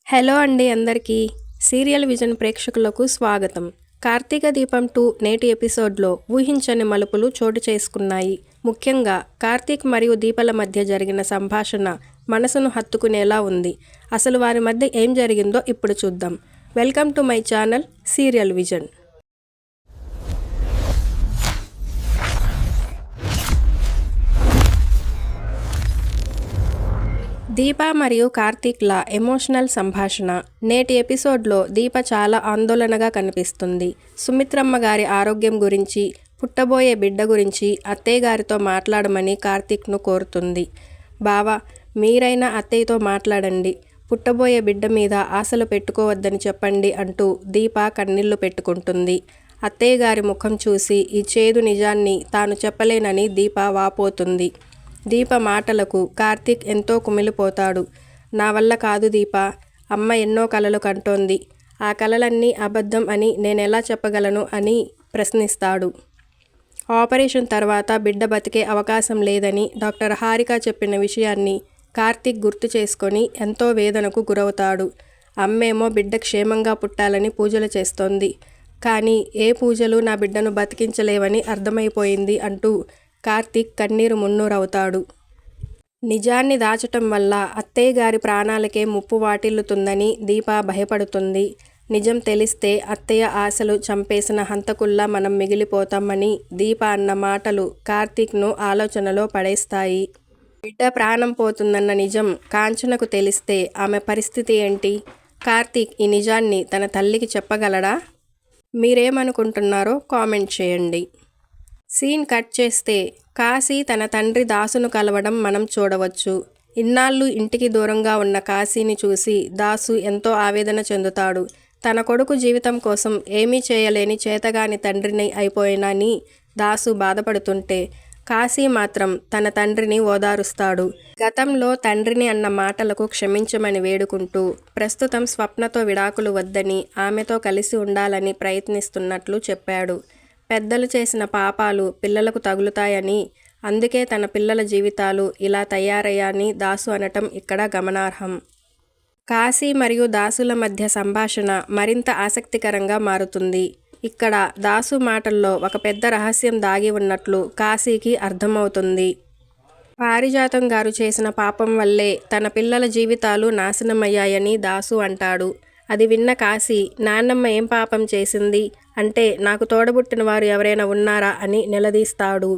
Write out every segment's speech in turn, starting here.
Hello అండి అందరికీ. Serial vision ప్రేక్షకులకు స్వాగతం. కార్తీక దీపం 2 నేటి ఎపిసోడ్లో ఊహించని మలుపులు చోటు చేసుకున్నాయి. ముఖ్యంగా కార్తీక్ మరియు దీపల మధ్య జరిగిన సంభాషణ మనసును హత్తుకునేలా ఉంది. అసలు వారి మధ్య ఏం జరిగిందో ఇప్పుడు చూద్దాం. Welcome to my channel serial vision. Deepa మరియు కార్తీక్ల ఎమోషనల్ సంభాషణ. నేటి ఎపిసోడ్లో దీప చాలా ఆందోళనగా కనిపిస్తుంది. సుమిత్రమ్మ గారి ఆరోగ్యం గురించి, పుట్టబోయే బిడ్డ గురించి అత్తయ్య గారితో మాట్లాడమని కార్తీక్ను కోరుతుంది. బావా, మీరైనా అత్తయ్యతో మాట్లాడండి, పుట్టబోయే బిడ్డ మీద ఆశలు పెట్టుకోవద్దని చెప్పండి అంటూ దీప కన్నీళ్లు పెట్టుకుంటుంది. అత్తయ్య గారి ముఖం చూసి ఈ చేదు నిజాన్ని తాను చెప్పలేనని దీప వాపోతుంది. దీప మాటలకు కార్తీక్ ఎంతో కుమిలిపోతాడు. నా వల్ల కాదు దీప, అమ్మ ఎన్నో కలలు కంటోంది, ఆ కలలన్నీ అబద్ధం అని నేనెలా చెప్పగలను అని ప్రశ్నిస్తాడు. ఆపరేషన్ తర్వాత బిడ్డ బతికే అవకాశం లేదని డాక్టర్ హారిక చెప్పిన విషయాన్ని కార్తీక్ గుర్తు చేసుకొని ఎంతో వేదనకు గురవుతాడు. అమ్మేమో బిడ్డ క్షేమంగా పుట్టాలని పూజలు చేస్తోంది, కానీ ఏ పూజలు నా బిడ్డను బతికించలేవని అర్థమైపోయింది అంటూ కార్తీక్ కన్నీరు మున్నూరవుతాడు. నిజాన్ని దాచటం వల్ల అత్తయ్య గారి ప్రాణాలకే ముప్పు వాటిల్లుతుందని దీప భయపడుతుంది. నిజం తెలిస్తే అత్తయ్య ఆశలు చంపేసిన హంతకుల్లా మనం మిగిలిపోతామని దీప అన్న మాటలు కార్తీక్ను ఆలోచనలో పడేస్తాయి. బిడ్డ ప్రాణం పోతుందన్న నిజం కాంచనకు తెలిస్తే ఆమె పరిస్థితి ఏంటి? కార్తీక్ ఈ నిజాన్ని తన తల్లికి చెప్పగలడా? మీరేమనుకుంటున్నారో కామెంట్ చేయండి. సీన్ కట్ చేస్తే కాశీ తన తండ్రి దాసును కలవడం మనం చూడవచ్చు. ఇన్నాళ్ళు ఇంటికి దూరంగా ఉన్న కాశీని చూసి దాసు ఎంతో ఆవేదన చెందుతాడు. తన కొడుకు జీవితం కోసం ఏమీ చేయలేని చేతగాని తండ్రిని అయిపోయినని దాసు బాధపడుతుంటే కాశీ మాత్రం తన తండ్రిని ఓదారుస్తాడు. గతంలో తండ్రిని అన్న మాటలకు క్షమించమని వేడుకుంటూ ప్రస్తుతం స్వప్నతో విడాకులు వద్దని, ఆమెతో కలిసి ఉండాలని ప్రయత్నిస్తున్నట్లు చెప్పాడు. పెద్దలు చేసిన పాపాలు పిల్లలకు తగులుతాయని, అందుకే తన పిల్లల జీవితాలు ఇలా తయారయ్యాని దాసు అనటం ఇక్కడ గమనార్హం. కాశీ మరియు దాసుల మధ్య సంభాషణ మరింత ఆసక్తికరంగా మారుతుంది. ఇక్కడ దాసు మాటల్లో ఒక పెద్ద రహస్యం దాగి ఉన్నట్లు కాశీకి అర్థమవుతుంది. పారిజాతం గారు చేసిన పాపం వల్లే తన పిల్లల జీవితాలు నాశనమయ్యాయని దాసు అంటాడు. అది విన్న కాశీ, నాన్నమ్మ ఏం పాపం చేసింది అంటే నాకు తోడబుట్టిన వారు ఎవరైనా ఉన్నారా అని నిలదీస్తాడు.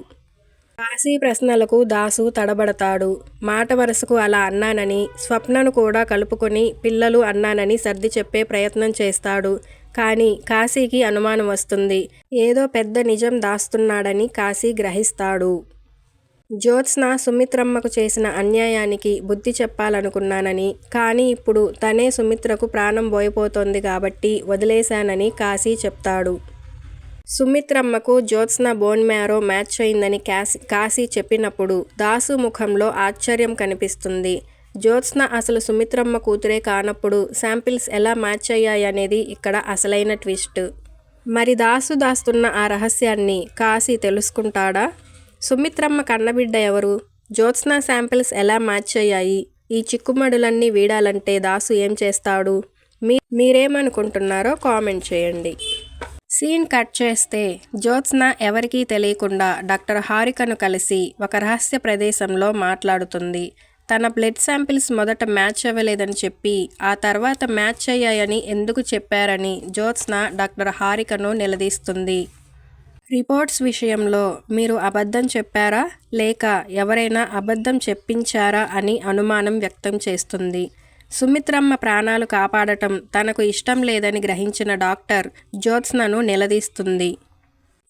కాశీ ప్రశ్నలకు దాసు తడబడతాడు. మాట వరుసకు అలా అన్నానని, స్వప్నను కూడా కలుపుకొని పిల్లలు అన్నానని సర్ది చెప్పే ప్రయత్నం చేస్తాడు. కానీ కాశీకి అనుమానం వస్తుంది. ఏదో పెద్ద నిజం దాస్తున్నాడని కాశీ గ్రహిస్తాడు. జ్యోత్స్న సుమిత్రమ్మకు చేసిన అన్యాయానికి బుద్ధి చెప్పాలనుకున్నానని, కానీ ఇప్పుడు తనే సుమిత్రకు ప్రాణం పోయిపోతోంది కాబట్టి వదిలేశానని కాశీ చెప్తాడు. సుమిత్రమ్మకు జ్యోత్స్న బోన్ మ్యారో మ్యాచ్ అయిందని కాశీ చెప్పినప్పుడు దాసు ముఖంలో ఆశ్చర్యం కనిపిస్తుంది. జ్యోత్స్న అసలు సుమిత్రమ్మ కూతురే కానప్పుడు శాంపిల్స్ ఎలా మ్యాచ్ అయ్యాయనేది ఇక్కడ అసలైన ట్విస్ట్. మరి దాసు దాస్తున్న ఆ రహస్యాన్ని కాశీ తెలుసుకుంటాడా? సుమిత్రమ్మ కన్నబిడ్డ ఎవరు? జ్యోత్స్న శాంపిల్స్ ఎలా మ్యాచ్ అయ్యాయి? ఈ చిక్కుమడులన్నీ వీడాలంటే దాసు ఏం చేస్తాడు? మీరేమనుకుంటున్నారో కామెంట్ చేయండి. సీన్ కట్ చేస్తే జ్యోత్స్న ఎవరికీ తెలియకుండా డాక్టర్ హారికను కలిసి ఒక రహస్య ప్రదేశంలో మాట్లాడుతుంది. తన బ్లడ్ శాంపిల్స్ మొదట మ్యాచ్ అవ్వలేదని చెప్పి ఆ తర్వాత మ్యాచ్ అయ్యాయని ఎందుకు చెప్పారని జ్యోత్స్న డాక్టర్ హారికను నిలదీస్తుంది. రిపోర్ట్స్ విషయంలో మీరు అబద్ధం చెప్పారా లేక ఎవరైనా అబద్ధం చెప్పించారా అని అనుమానం వ్యక్తం చేస్తుంది. సుమిత్రమ్మ ప్రాణాలు కాపాడటం తనకు ఇష్టం లేదని గ్రహించిన డాక్టర్ జ్యోత్స్నను నిలదీస్తుంది.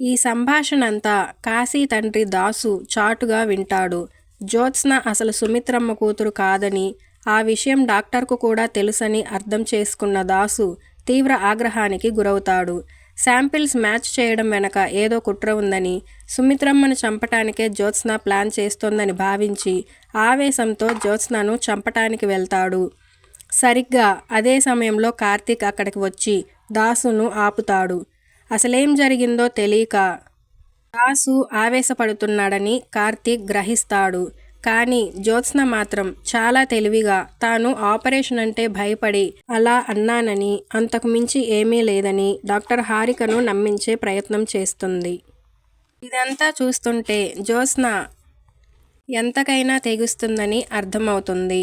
ఈ సంభాషణ అంతా కాశీ తండ్రి దాసు చాటుగా వింటాడు. జ్యోత్స్న అసలు సుమిత్రమ్మ కూతురు కాదని, ఆ విషయం డాక్టర్కు కూడా తెలుసని అర్థం చేసుకున్న దాసు తీవ్ర ఆగ్రహానికి గురవుతాడు. శాంపిల్స్ మ్యాచ్ చేయడం వెనక ఏదో కుట్ర ఉందని, సుమిత్రమ్మను చంపటానికే జ్యోత్స్న ప్లాన్ చేస్తోందని భావించి ఆవేశంతో జ్యోత్స్నను చంపటానికి వెళ్తాడు. సరిగ్గా అదే సమయంలో కార్తీక్ అక్కడికి వచ్చి దాసును ఆపుతాడు. అసలేం జరిగిందో తెలియక దాసు ఆవేశపడుతున్నాడని కార్తీక్ గ్రహిస్తాడు. కానీ జ్యోత్స్న మాత్రం చాలా తెలివిగా తాను ఆపరేషన్ అంటే భయపడి అలా అన్నానని, అంతకు మించి ఏమీ లేదని డాక్టర్ హారికను నమ్మించే ప్రయత్నం చేస్తుంది. ఇదంతా చూస్తుంటే జ్యోత్స్న ఎంతకైనా తెగిస్తుందని అర్థమవుతుంది.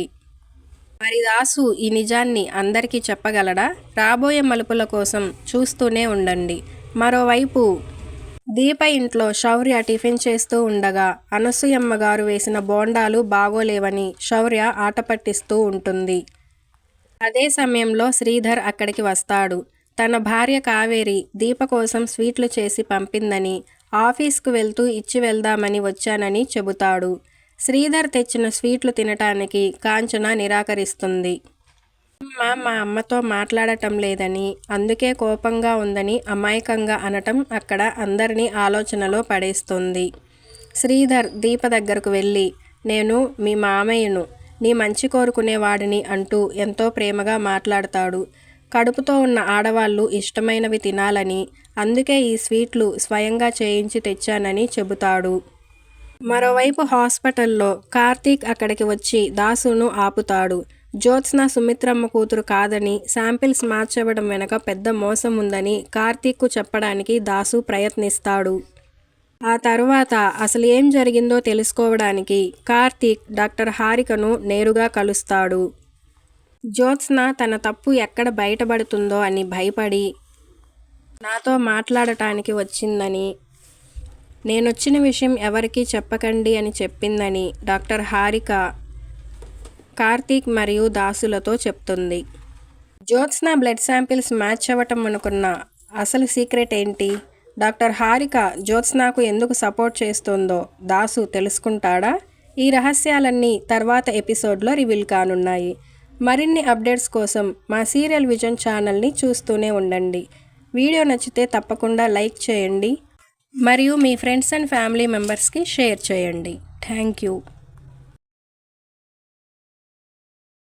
మరి దాసు ఈ నిజాన్ని అందరికీ చెప్పగలడా? రాబోయే మలుపుల కోసం చూస్తూనే ఉండండి. మరోవైపు దీప ఇంట్లో శౌర్య టిఫిన్ చేస్తూ ఉండగా అనసూయమ్మ గారు వేసిన బోండాలు బాగోలేవని శౌర్య ఆట పట్టిస్తూ ఉంటుంది. అదే సమయంలో శ్రీధర్ అక్కడికి వస్తాడు. తన భార్య కావేరి దీప కోసం స్వీట్లు చేసి పంపిందని, ఆఫీస్కు వెళ్తూ ఇచ్చి వెళ్దామని వచ్చానని చెబుతాడు. శ్రీధర్ తెచ్చిన స్వీట్లు తినటానికి కాంచన నిరాకరిస్తుంది. మా అమ్మతో మాట్లాడటం లేదని, అందుకే కోపంగా ఉందని అమాయకంగా అనటం అక్కడ అందరినీ ఆలోచనలో పడేస్తుంది. శ్రీధర్ దీప దగ్గరకు వెళ్ళి, నేను మీ మామయ్యను, నీ మంచి కోరుకునేవాడిని అంటూ ఎంతో ప్రేమగా మాట్లాడతాడు. కడుపుతో ఉన్న ఆడవాళ్ళు ఇష్టమైనవి తినాలని, అందుకే ఈ స్వీట్లు స్వయంగా చేయించి తెచ్చానని చెబుతాడు. మరోవైపు హాస్పిటల్లో కార్తీక్ అక్కడికి వచ్చి దాసును ఆపుతాడు. జ్యోత్స్న సుమిత్రమ్మ కూతురు కాదని, శాంపిల్స్ మార్చవడం వెనక పెద్ద మోసం ఉందని కార్తీక్కు చెప్పడానికి దాసు ప్రయత్నిస్తాడు. ఆ తర్వాత అసలు ఏం జరిగిందో తెలుసుకోవడానికి కార్తీక్ డాక్టర్ హారికను నేరుగా కలుస్తాడు. జ్యోత్స్న తన తప్పు ఎక్కడ బయటపడుతుందో అని భయపడి నాతో మాట్లాడటానికి వచ్చిందని, నేనొచ్చిన విషయం ఎవరికీ చెప్పకండి అని చెప్పిందని డాక్టర్ హారిక కార్తీక్ మరియు దాసులతో చెప్తుంది. జ్యోత్స్న బ్లడ్ శాంపిల్స్ మ్యాచ్ అవ్వటం అనుకున్న అసలు సీక్రెట్ ఏంటి? డాక్టర్ హారిక జ్యోత్స్నకు ఎందుకు సపోర్ట్ చేస్తుందో దాసు తెలుసుకుంటాడా? ఈ రహస్యాలన్నీ తర్వాత ఎపిసోడ్లో రివీల్ కానున్నాయి. మరిన్ని అప్డేట్స్ కోసం మా సీరియల్ విజన్ ఛానల్ని చూస్తూనే ఉండండి. వీడియో నచ్చితే తప్పకుండా లైక్ చేయండి మరియు మీ ఫ్రెండ్స్ అండ్ ఫ్యామిలీ మెంబర్స్కి షేర్ చేయండి. Thank you.